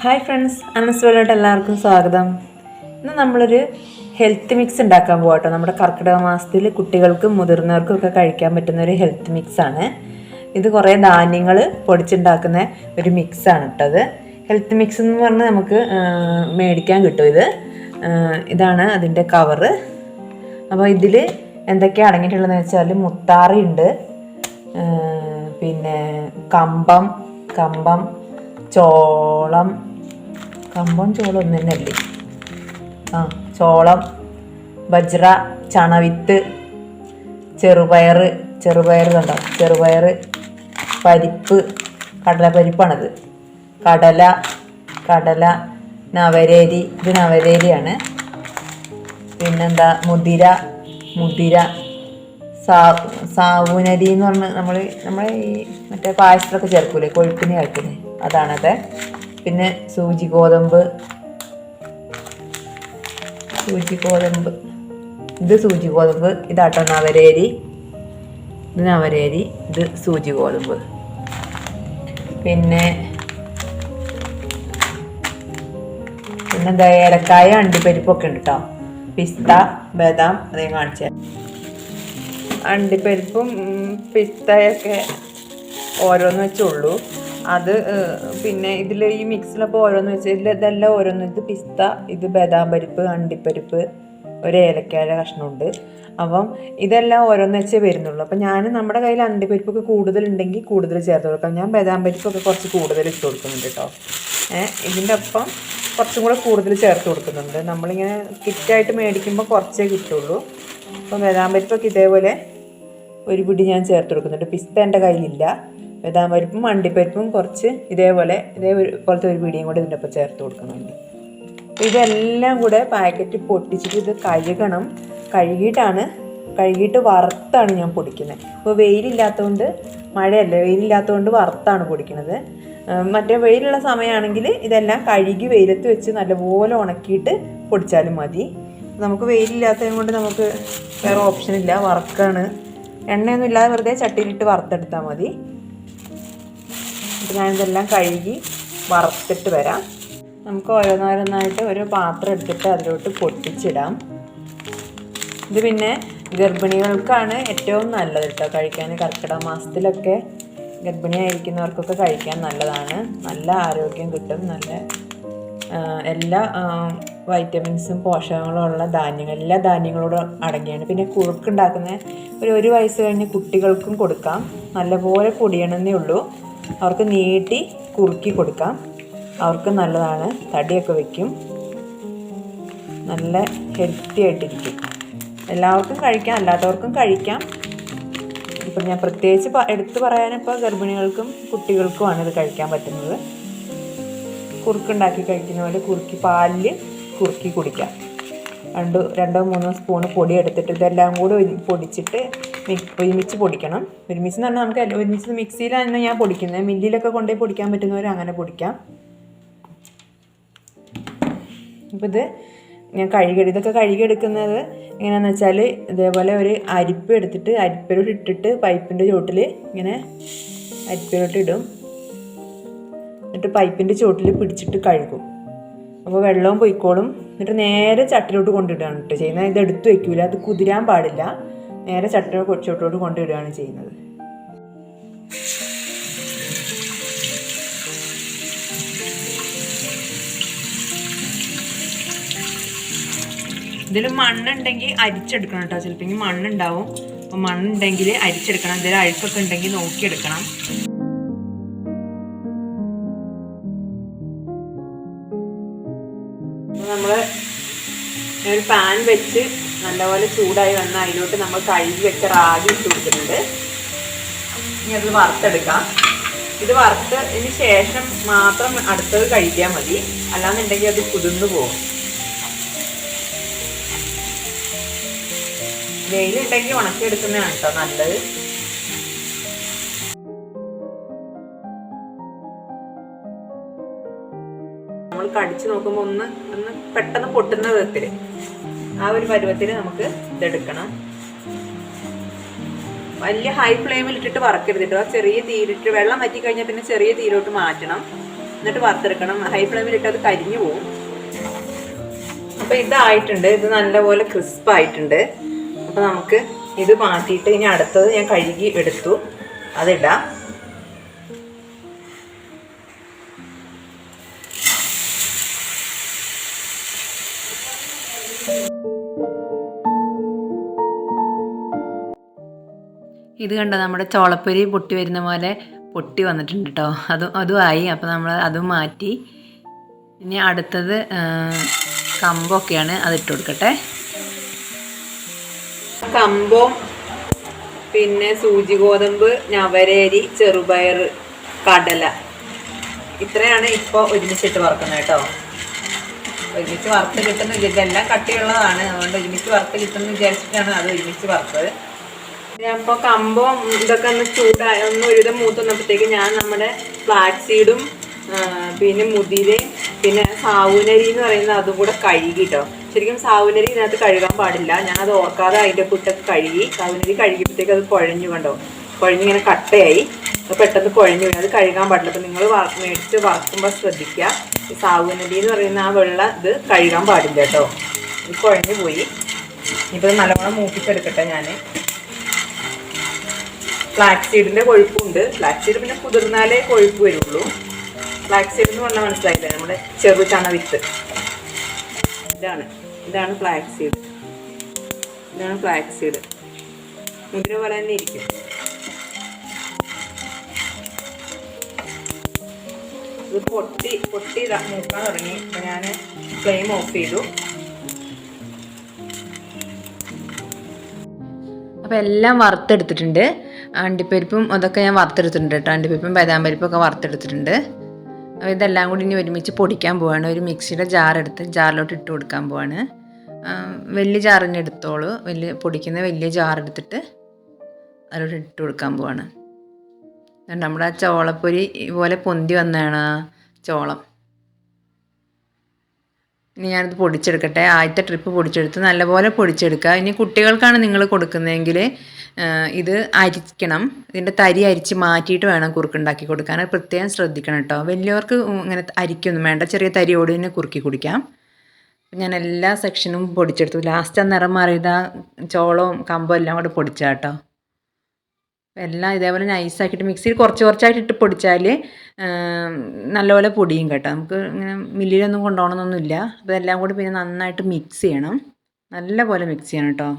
Hi friends, അനസ്വലോട്ട് എല്ലാവർക്കും സ്വാഗതം. ഇന്ന് നമ്മളൊരു ഹെൽത്ത് മിക്സ് ഉണ്ടാക്കാൻ പോകട്ടോ. നമ്മുടെ കർക്കിടക മാസത്തിൽ കുട്ടികൾക്കും മുതിർന്നവർക്കും ഒക്കെ കഴിക്കാൻ പറ്റുന്ന ഒരു ഹെൽത്ത് മിക്സാണ് ഇത്. കുറേ ധാന്യങ്ങൾ പൊടിച്ചുണ്ടാക്കുന്ന ഒരു മിക്സാണ് കേട്ടത്. ഹെൽത്ത് മിക്സ് എന്ന് പറഞ്ഞാൽ നമുക്ക് മേടിക്കാൻ കിട്ടും. ഇതാണ് അതിൻ്റെ കവറ്. അപ്പോൾ ഇതിൽ എന്തൊക്കെയാണ് അടങ്ങിയിട്ടുള്ളതെന്ന് വെച്ചാൽ മുത്താറി ഉണ്ട്, പിന്നെ കമ്പം, ചോളം ഒന്നും തന്നെയല്ലേ, ചോളം, ബജ്ര, ചണവിത്ത്, ചെറുപയർ കണ്ടോ, ചെറുപയർ, പരിപ്പ്, കടലപ്പരിപ്പാണത്, കടല, നവരേരി, ഇത് നവരേരിയാണ്. പിന്നെന്താ, മുതിര, സാവുനരി എന്ന് പറഞ്ഞ് നമ്മളെ ഈ മറ്റേ പായസത്തിലൊക്കെ ചേർക്കൂലേ, കൊഴുപ്പിന് ചേർക്കുന്നത്, അതാണത്. പിന്നെ സൂചി ഗോതമ്പ്, ഇത് സൂചി ഗോതമ്പ്, ഇതാട്ടോ നവരേരി, ഇത് സൂചി ഗോതമ്പ്. പിന്നെന്താ, ഏലക്കായ, അണ്ടിപ്പരിപ്പൊക്കെ ഉണ്ട് കേട്ടോ. പിസ്ത, ബദാം, അതേ കാണിച്ചാൽ. അണ്ടിപ്പരിപ്പും പിസ്തയൊക്കെ ഓരോന്ന് വെച്ചുള്ളൂ. അത് പിന്നെ ഇതിൽ ഈ മിക്സിലപ്പോൾ ഓരോന്ന് വെച്ച് ഇതെല്ലാം ഓരോന്ന്. ഇത് പിസ്ത, ഇത് ബദാം പരിപ്പ്, അണ്ടിപ്പരിപ്പ്, ഒരു ഏലക്കായ കഷ്ണമുണ്ട്. അപ്പം ഇതെല്ലാം ഓരോന്ന് വെച്ചേ വരുന്നുള്ളൂ. അപ്പം നമ്മുടെ കയ്യിൽ അണ്ടിപ്പരിപ്പൊക്കെ കൂടുതലുണ്ടെങ്കിൽ കൂടുതൽ ചേർത്ത് കൊടുക്കാം. ഞാൻ ബദാം പരിപ്പൊക്കെ കുറച്ച് കൂടുതൽ ഇട്ട് കൊടുക്കുന്നുണ്ട് കേട്ടോ. ഇതിൻ്റെ ഒപ്പം കുറച്ചും കൂടെ കൂടുതൽ ചേർത്ത് കൊടുക്കുന്നുണ്ട്. നമ്മളിങ്ങനെ കിറ്റായിട്ട് മേടിക്കുമ്പോൾ കുറച്ചേ കിട്ടുള്ളൂ. അപ്പം ബദാം പരിപ്പൊക്കെ ഇതേപോലെ ഒരു പിടി ഞാൻ ചേർത്ത് കൊടുക്കുന്നുണ്ട്. പിസ്ത എൻ്റെ കയ്യിലില്ല. ബദാം പരിപ്പും അണ്ടിപ്പരിപ്പും കുറച്ച് ഇതേപോലത്തെ ഒരു പിടിയും കൂടെ ഇതിൻ്റെ ഒപ്പം ചേർത്ത് കൊടുക്കുന്നുണ്ട്. ഇതെല്ലാം കൂടെ പാക്കറ്റ് പൊട്ടിച്ചിട്ട് ഇത് കഴുകണം. കഴുകിയിട്ട് വറുത്താണ് ഞാൻ പൊടിക്കുന്നത്. ഇപ്പോൾ വെയിലില്ലാത്തതുകൊണ്ട്, മഴയല്ലേ, വെയിലില്ലാത്തതുകൊണ്ട് വറുത്താണ് പൊടിക്കുന്നത്. മറ്റേ വെയിലുള്ള സമയമാണെങ്കിൽ ഇതെല്ലാം കഴുകി വെയിലത്ത് വെച്ച് നല്ലപോലെ ഉണക്കിയിട്ട് പൊടിച്ചാലും മതി. നമുക്ക് വെയിലില്ലാത്തത് കൊണ്ട് നമുക്ക് വേറെ ഓപ്ഷനില്ല, വറുക്കാണ്. എണ്ണയൊന്നും ഇല്ലാതെ വെറുതെ ചട്ടിയിലിട്ട് വറുത്തെടുത്താൽ മതി. അപ്പോൾ ഞാനിതെല്ലാം കഴുകി വറുത്തിട്ട് വരാം. നമുക്ക് ഓരോന്നോരോന്നായിട്ട് ഒരു പാത്രം എടുത്തിട്ട് അതിലോട്ട് പൊട്ടിച്ചിടാം. ഇത് പിന്നെ ഗർഭിണികൾക്കാണ് ഏറ്റവും നല്ലത് കേട്ടോ കഴിക്കാൻ. കർക്കിടക മാസത്തിലൊക്കെ ഗർഭിണിയായിരിക്കുന്നവർക്കൊക്കെ കഴിക്കാൻ നല്ലതാണ്. നല്ല ആരോഗ്യം കിട്ടും. നല്ല എല്ലാ വൈറ്റമിൻസും പോഷകങ്ങളും ഉള്ള ധാന്യങ്ങൾ, എല്ലാ ധാന്യങ്ങളോടും അടങ്ങിയാണ്. പിന്നെ കുറുക്ക് ഉണ്ടാക്കുന്ന ഒരു വയസ്സ് കഴിഞ്ഞ് കുട്ടികൾക്കും കൊടുക്കാം. നല്ലപോലെ പൊടിയണമെന്നേ ഉള്ളൂ. അവർക്ക് നീട്ടി കുറുക്കി കൊടുക്കാം. അവർക്ക് നല്ലതാണ്, തടിയൊക്കെ വയ്ക്കും, നല്ല ഹെൽത്തി ആയിട്ടിരിക്കും. എല്ലാവർക്കും കഴിക്കാം, അല്ലാത്തവർക്കും കഴിക്കാം. ഇപ്പം ഞാൻ പ്രത്യേകിച്ച് എടുത്തു പറയാനിപ്പോൾ ഗർഭിണികൾക്കും കുട്ടികൾക്കുമാണ് ഇത് കഴിക്കാൻ പറ്റുന്നത്. കുറുക്കുണ്ടാക്കി കഴിക്കുന്ന പോലെ പാലിൽ കുറുക്കി കുടിക്കാം. 2-3 സ്പൂണ് പൊടി എടുത്തിട്ട് ഇതെല്ലാം കൂടി പൊടിച്ചിട്ട് ഒരുമിച്ച് പൊടിക്കണം. ഒരുമിച്ച് എന്ന് പറഞ്ഞാൽ നമുക്ക് ഒരുമിച്ച് മിക്സിയിലാണ് ഞാൻ പൊടിക്കുന്നത്. മില്ലിലൊക്കെ കൊണ്ടുപോയി പൊടിക്കാൻ പറ്റുന്നവർ അങ്ങനെ പൊടിക്കാം. അപ്പോൾ ഇതൊക്കെ കഴുകിയെടുക്കുന്നത് എങ്ങനെയാണെന്ന് വെച്ചാൽ, ഇതേപോലെ ഒരു അരിപ്പ് എടുത്തിട്ട് അരിപ്പിലോട്ട് ഇട്ടിട്ട് പൈപ്പിൻ്റെ ചോട്ടിൽ ഇങ്ങനെ അരിപ്പിലോട്ട് ഇടും. എന്നിട്ട് പൈപ്പിൻ്റെ ചോട്ടിൽ പിടിച്ചിട്ട് കഴുകും. അപ്പോൾ വെള്ളവും പൊയ്ക്കോളും. എന്നിട്ട് നേരെ ചട്ടിലോട്ട് കൊണ്ടിടുകയാണ് കേട്ടോ ചെയ്യുന്നത്. ഇത് എടുത്ത് വയ്ക്കൂല, അത് കുതിരാൻ പാടില്ല. നേരെ ചോട്ടിലോട്ട് കൊണ്ടിടുകയാണ് ചെയ്യുന്നത്. ഇതിൽ മണ്ണുണ്ടെങ്കിൽ അരിച്ചെടുക്കണം കേട്ടോ. ചിലപ്പോൾ മണ്ണുണ്ടാവും. അപ്പോൾ മണ്ണുണ്ടെങ്കിൽ അരിച്ചെടുക്കണം. എന്തെങ്കിലും അഴുക്കൊക്കെ ഉണ്ടെങ്കിൽ നോക്കിയെടുക്കണം. നമ്മൾ ഒരു പാൻ വെച്ച് നല്ലപോലെ ചൂടായി വന്നാൽ അതിലോട്ട് നമ്മൾ കഴുകി വെച്ച റാഗി ഇട്ട് കൊടുക്കുന്നുണ്ട്. ഇനി അത് വറുത്തെടുക്കാം. ഇത് വറുത്തതിന് ശേഷം മാത്രം അടുത്തത് കഴിക്കാൻ മതി, അല്ലാന്നുണ്ടെങ്കിൽ അത് കുതിർന്നു പോകും. വെയിലുണ്ടെങ്കിൽ ഉണക്കിയെടുക്കുന്നതാണ് കേട്ടോ നല്ലത്. നമ്മൾ കടിച്ചു നോക്കുമ്പോൾ ഒന്ന് പെട്ടെന്ന് പൊട്ടുന്ന വിധത്തിൽ, ആ ഒരു പരുവത്തിൽ നമുക്ക് ഇതെടുക്കണം. വലിയ ഹൈ ഫ്ലെയിമിൽ ഇട്ടിട്ട് വറക്കരുത് കേട്ടോ. ചെറിയ തീയിലിട്ട് വെള്ളം വറ്റി കഴിഞ്ഞാൽ പിന്നെ ചെറിയ തീയിലോട്ട് മാറ്റണം. എന്നിട്ട് വറുത്തെടുക്കണം. ഹൈ ഫ്ലെയിമിലിട്ട് അത് കരിഞ്ഞു പോകും. അപ്പോൾ ഇതായിട്ടുണ്ട്. ഇത് നല്ലപോലെ ക്രിസ്പായിട്ടുണ്ട്. അപ്പോൾ നമുക്ക് ഇത് മാറ്റിയിട്ട് ഇനി അടുത്തത് ഞാൻ കഴുകി എടുത്തു, അതിടാം. ഇത് കണ്ടോ, നമ്മുടെ ചോളപ്പൊരി പൊട്ടി വരുന്ന പോലെ പൊട്ടി വന്നിട്ടുണ്ട് കേട്ടോ. അതും ആയി. അപ്പോൾ നമ്മൾ അതും മാറ്റി. ഇനി അടുത്തത് കമ്പൊക്കെയാണ്, അതിട്ട് കൊടുക്കട്ടെ. കമ്പും പിന്നെ സൂചി ഗോതമ്പ്, ഞവരരി, ചെറുപയർ, കടല, ഇത്രയാണ് ഇപ്പോൾ ഒരുമിച്ചിട്ട് വറുക്കുന്നത് കേട്ടോ. ഒരുമിച്ച് വറുത്ത് കിട്ടുന്ന ഇതെല്ലാം കട്ടിയുള്ളതാണ്, അതുകൊണ്ട് ഒരുമിച്ച് വറുത്ത് കിട്ടുമെന്ന് വിചാരിച്ചിട്ടാണ് അത് ഒരുമിച്ച് വറുത്തത്. അപ്പോൾ കമ്പും ഇതൊക്കെ ഒന്ന് ചൂടായി ഒന്ന് ഒരുവിധം മൂത്ത് വന്നപ്പോഴത്തേക്ക് ഞാൻ നമ്മുടെ ഫ്ലാക്സ് സീഡും പിന്നെ മുതിരയും പിന്നെ സാവുനരി എന്ന് പറയുന്നത് അതും കൂടെ കഴുകിട്ടോ. ശരിക്കും സാവുനരി ഇതിനകത്ത് കഴുകാൻ പാടില്ല. ഞാനത് ഓർക്കാതെ അതിൻ്റെ കുട്ടൊക്കെ കഴുകി. സാവുനരി കഴുകിയപ്പോഴത്തേക്ക് അത് കുഴഞ്ഞു, കണ്ടോ, കുഴഞ്ഞിങ്ങനെ കട്ടയായി. അത് പെട്ടെന്ന് കുഴഞ്ഞു പോയി. അത് കഴുകാൻ പാടില്ല. അപ്പോൾ നിങ്ങൾ മേടിച്ച് വറുക്കുമ്പോൾ ശ്രദ്ധിക്കുക. ഈ സാവുനരി എന്ന് പറയുന്ന ആ വെള്ളം ഇത് കഴുകാൻ പാടില്ല കേട്ടോ. ഇത് കുഴഞ്ഞു പോയി. ഇപ്പോൾ ഇത് നല്ലവണ്ണം മൂപ്പിച്ചെടുക്കട്ടെ ഞാൻ. ഫ്ലാക്സ് സീഡിൻ്റെ കൊഴുപ്പുണ്ട്. ഫ്ലാക്സ് സീഡ് പിന്നെ കുതിർന്നാലേ കൊഴുപ്പ് വരുള്ളൂ. ഫ്ലാക്സ് സീഡ് എന്ന് പറഞ്ഞാൽ മനസ്സിലായില്ലേ, നമ്മുടെ ചെറുചണ വിത്ത്. ഇതാണ് ഫ്ലാക്സ് സീഡ്. ഇതാണ് ഫ്ലാക്സ് സീഡ്. മുതിര പോലെ തന്നെ ഇരിക്കും. ഇത് പൊട്ടി മൂക്കാൻ തുടങ്ങി. അപ്പോൾ ഞാൻ ഫ്ലെയിം ഓഫ് ചെയ്തു. അപ്പോൾ എല്ലാം വറുത്തെടുത്തിട്ടുണ്ട്. അണ്ടിപ്പരിപ്പും അതൊക്കെ ഞാൻ വറുത്തെടുത്തിട്ടുണ്ട് കേട്ടോ. അണ്ടിപ്പരിപ്പും ബദാം പരിപ്പൊക്കെ വറുത്തെടുത്തിട്ടുണ്ട്. അപ്പോൾ ഇതെല്ലാം കൂടി ഇനി ഒരുമിച്ച് പൊടിക്കാൻ പോവാണ്. ഒരു മിക്സിയുടെ ജാറിലോട്ട് ഇട്ട് കൊടുക്കാൻ പോവാണ്. വലിയ ജാറിന് എടുത്തോളൂ. പൊടിക്കുന്ന വലിയ ജാറെടുത്തിട്ട് അതിലോട്ട് ഇട്ട് കൊടുക്കാൻ പോവാണ്. നമ്മുടെ ആ ചോളപ്പൊരി പോലെ പൊന്തി വന്നതാണ് ആ ചോളം. ഇനി ഞാനിത് പൊടിച്ചെടുക്കട്ടെ. ആദ്യത്തെ ട്രിപ്പ് പൊടിച്ചെടുത്ത് നല്ലപോലെ പൊടിച്ചെടുക്കുക. ഇനി കുട്ടികൾക്കാണ് നിങ്ങൾ കൊടുക്കുന്നതെങ്കിൽ ഇത് അരിക്കണം. ഇതിൻ്റെ തരി അരിച്ച് മാറ്റിയിട്ട് വേണം കുറുക്കുണ്ടാക്കി കൊടുക്കാൻ. അത് പ്രത്യേകം ശ്രദ്ധിക്കണം കേട്ടോ. വലിയവർക്ക് ഇങ്ങനെ അരിക്കൊന്നും വേണ്ട, ചെറിയ തരിയോട് തന്നെ കുറുക്കി കുടിക്കാം. ഞാൻ എല്ലാ സെക്ഷനും പൊടിച്ചെടുത്തു. ലാസ്റ്റ് ആ നിറം മാറിയത് ആ ചോളവും കമ്പും എല്ലാം കൂടെ പൊടിച്ചാൽ കേട്ടോ. എല്ലാം ഇതേപോലെ നൈസാക്കിയിട്ട് മിക്സിയിൽ കുറച്ചായിട്ട് ഇട്ട് പൊടിച്ചാൽ നല്ലപോലെ പൊടിയും കേട്ടോ. നമുക്ക് ഇങ്ങനെ മില്ലിലൊന്നും കൊണ്ടുപോകണമെന്നൊന്നുമില്ല. അപ്പോൾ എല്ലാം കൂടി പിന്നെ നന്നായിട്ട് മിക്സ് ചെയ്യണം. നല്ലപോലെ മിക്സ് ചെയ്യണം കേട്ടോ.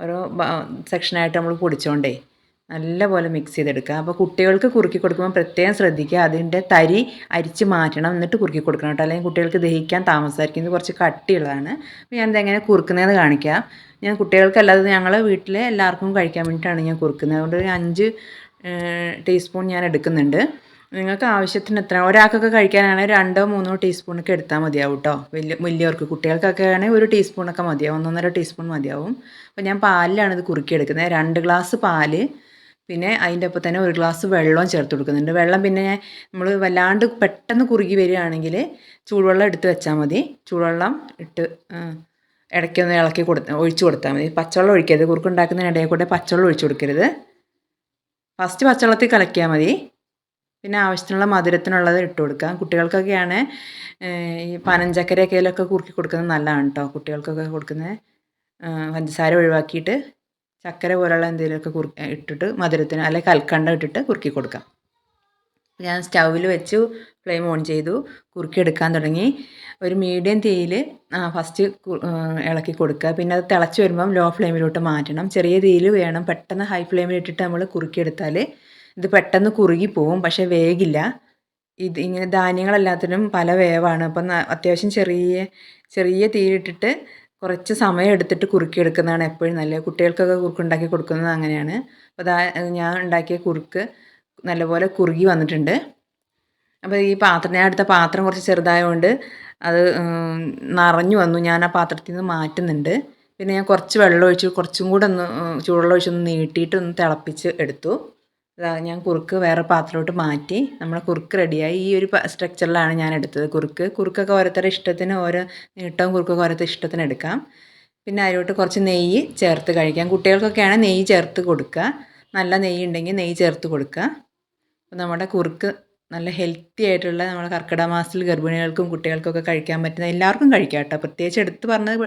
ഓരോ സെക്ഷനായിട്ട് നമ്മൾ പൊടിച്ചോണ്ടേ നല്ലപോലെ മിക്സ് ചെയ്തെടുക്കുക. അപ്പോൾ കുട്ടികൾക്ക് കുറുക്കി കൊടുക്കുമ്പോൾ പ്രത്യേകം ശ്രദ്ധിക്കുക. അതിൻ്റെ തരി അരിച്ച് മാറ്റണം, എന്നിട്ട് കുറുക്കി കൊടുക്കണം കേട്ടോ. അല്ലെങ്കിൽ കുട്ടികൾക്ക് ദഹിക്കാൻ താമസമായിരിക്കും. ഇത് കുറച്ച് കട്ടിയുള്ളതാണ്. അപ്പോൾ ഞാനിത് എങ്ങനെ കുറുക്കുന്നതെന്ന് കാണിക്കാം. ഞാൻ കുട്ടികൾക്കല്ലാതെ ഞങ്ങൾ വീട്ടിൽ എല്ലാവർക്കും കഴിക്കാൻ വേണ്ടിയിട്ടാണ് ഞാൻ കുറുക്കുന്നത്. അതുകൊണ്ട് ഒരു 5 ടീസ്പൂൺ ഞാൻ എടുക്കുന്നുണ്ട്. നിങ്ങൾക്ക് ആവശ്യത്തിന് എത്ര, ഒരാൾക്കൊക്കെ കഴിക്കാനാണെങ്കിൽ 2-3 ടീസ്പൂണൊക്കെ എടുത്താൽ മതിയാവും കേട്ടോ. വലിയവർക്ക്. കുട്ടികൾക്കൊക്കെ ആണെങ്കിൽ 1 ടീസ്പൂണൊക്കെ മതിയാവും, 1-1.5 ടീസ്പൂൺ മതിയാവും. അപ്പോൾ ഞാൻ പാലിലാണ് ഇത് കുറുക്കിയെടുക്കുന്നത്. 2 ഗ്ലാസ് പാല്, പിന്നെ അതിൻ്റെ ഒപ്പം തന്നെ 1 ഗ്ലാസ് വെള്ളവും ചേർത്ത് കൊടുക്കുന്നുണ്ട്. വെള്ളം പിന്നെ നമ്മൾ വല്ലാണ്ട് പെട്ടെന്ന് കുറുകി വരികയാണെങ്കിൽ ചൂടുവെള്ളം എടുത്ത് വെച്ചാൽ മതി. ചൂടുവെള്ളം ഇട്ട് ഇടയ്ക്കൊന്ന് ഒഴിച്ച് കൊടുത്താൽ മതി. പച്ചവെള്ളം ഒഴിക്കരുത്. കുറുക്കുണ്ടാക്കുന്നതിനിടയിൽ കൂടെ പച്ചവെള്ളം ഒഴിച്ച് കൊടുക്കരുത്. ഫസ്റ്റ് പച്ചവെള്ളത്തിൽ കലക്കിയാൽ മതി. പിന്നെ ആവശ്യത്തിനുള്ള മധുരത്തിനുള്ളത് ഇട്ട് കൊടുക്കുക. കുട്ടികൾക്കൊക്കെയാണ് ഈ പനഞ്ചക്കരയൊക്കെയിലൊക്കെ കുറുക്കി കൊടുക്കുന്നത് നല്ലതാണ് കേട്ടോ. കുട്ടികൾക്കൊക്കെ കൊടുക്കുന്നത് പഞ്ചസാര ഒഴിവാക്കിയിട്ട് ചക്കര പോലുള്ള എന്തെങ്കിലുമൊക്കെ ഇട്ടിട്ട് മധുരത്തിന് അല്ലെങ്കിൽ കൽക്കണ്ടം ഇട്ടിട്ട് കുറുക്കി കൊടുക്കാം. ഞാൻ സ്റ്റൗവിൽ വെച്ചു, ഫ്ലെയിം ഓൺ ചെയ്തു, കുറുക്കി എടുക്കാൻ തുടങ്ങി. ഒരു മീഡിയം തീയിൽ ഫസ്റ്റ് ഇളക്കി കൊടുക്കുക. പിന്നെ അത് തിളച്ച് വരുമ്പം ലോ ഫ്ലെയിമിലോട്ട് മാറ്റണം. ചെറിയ തീയിൽ വേണം. പെട്ടെന്ന് ഹൈ ഫ്ലെയിമിൽ ഇട്ടിട്ട് നമ്മൾ കുറുക്കിയെടുത്താൽ ഇത് പെട്ടെന്ന് കുറുകി പോവും, പക്ഷേ വേഗില്ല. ഇങ്ങനെ ധാന്യങ്ങളെല്ലാത്തിനും പല വേവാണ്. അപ്പം അത്യാവശ്യം ചെറിയ തീയിലിട്ടിട്ട് കുറച്ച് സമയം എടുത്തിട്ട് കുറുക്കിയെടുക്കുന്നതാണ് എപ്പോഴും നല്ലത്. കുട്ടികൾക്കൊക്കെ കുറുക്കുണ്ടാക്കി കൊടുക്കുന്നത് അങ്ങനെയാണ്. അപ്പോൾ ഞാൻ ഉണ്ടാക്കിയ കുറുക്ക് നല്ലപോലെ കുറുകി വന്നിട്ടുണ്ട്. അപ്പോൾ ഈ ഞാൻ എടുത്ത പാത്രം കുറച്ച് ചെറുതായതുകൊണ്ട് അത് നിറഞ്ഞു വന്നു. ഞാൻ ആ പാത്രത്തിൽ നിന്ന് മാറ്റുന്നുണ്ട്. പിന്നെ ഞാൻ കുറച്ച് വെള്ളം ഒഴിച്ച് കുറച്ചും കൂടെ ചൂടുവെള്ളം ഒഴിച്ചൊന്ന് നീട്ടിയിട്ട് ഒന്ന് തിളപ്പിച്ച് എടുത്തു. ഞാൻ കുറുക്ക് വേറെ പാത്രത്തിലോട്ട് മാറ്റി. നമ്മളെ കുറുക്ക് റെഡിയായി. ഈ ഒരു സ്ട്രക്ചറിലാണ് ഞാൻ എടുത്തത് കുറുക്കൊക്കെ ഓരോരുത്തരുടെ ഇഷ്ടത്തിന്, ഓരോ നീട്ടവും കുറുക്കൊക്കെ ഓരോരുത്തർ ഇഷ്ടത്തിന് എടുക്കാം. പിന്നെ അതിലോട്ട് കുറച്ച് നെയ്യ് ചേർത്ത് കഴിക്കാം. കുട്ടികൾക്കൊക്കെയാണ് നെയ്യ് ചേർത്ത് കൊടുക്കുക. നല്ല നെയ്യ് ഉണ്ടെങ്കിൽ നെയ്യ് ചേർത്ത് കൊടുക്കുക. അപ്പോൾ നമ്മുടെ കുറുക്ക് നല്ല ഹെൽത്തി ആയിട്ടുള്ള നമ്മുടെ കർക്കിടക മാസത്തിൽ ഗർഭിണികൾക്കും കുട്ടികൾക്കൊക്കെ കഴിക്കാൻ പറ്റുന്ന എല്ലാവർക്കും കഴിക്കാം കേട്ടോ. പ്രത്യേകിച്ച് എടുത്ത് പറഞ്ഞത്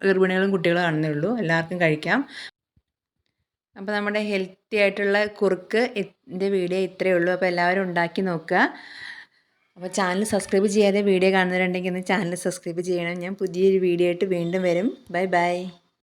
ഗർഭിണികളും കുട്ടികളും ആണെന്നേ ഉള്ളൂ, എല്ലാവർക്കും കഴിക്കാം. അപ്പോൾ നമ്മുടെ ഹെൽത്തി ആയിട്ടുള്ള കുറുക്ക് ഇതിൻ്റെ വീഡിയോ ഇത്രയേ ഉള്ളൂ. അപ്പോൾ എല്ലാവരും ഉണ്ടാക്കി നോക്കുക. അപ്പോൾ ചാനൽ സബ്സ്ക്രൈബ് ചെയ്യാതെ വീഡിയോ കാണുന്നവരുണ്ടെങ്കിൽ ഒന്ന് ചാനൽ സബ്സ്ക്രൈബ് ചെയ്യണം. ഞാൻ പുതിയൊരു വീഡിയോ ആയിട്ട് വീണ്ടും വരും. Bye bye.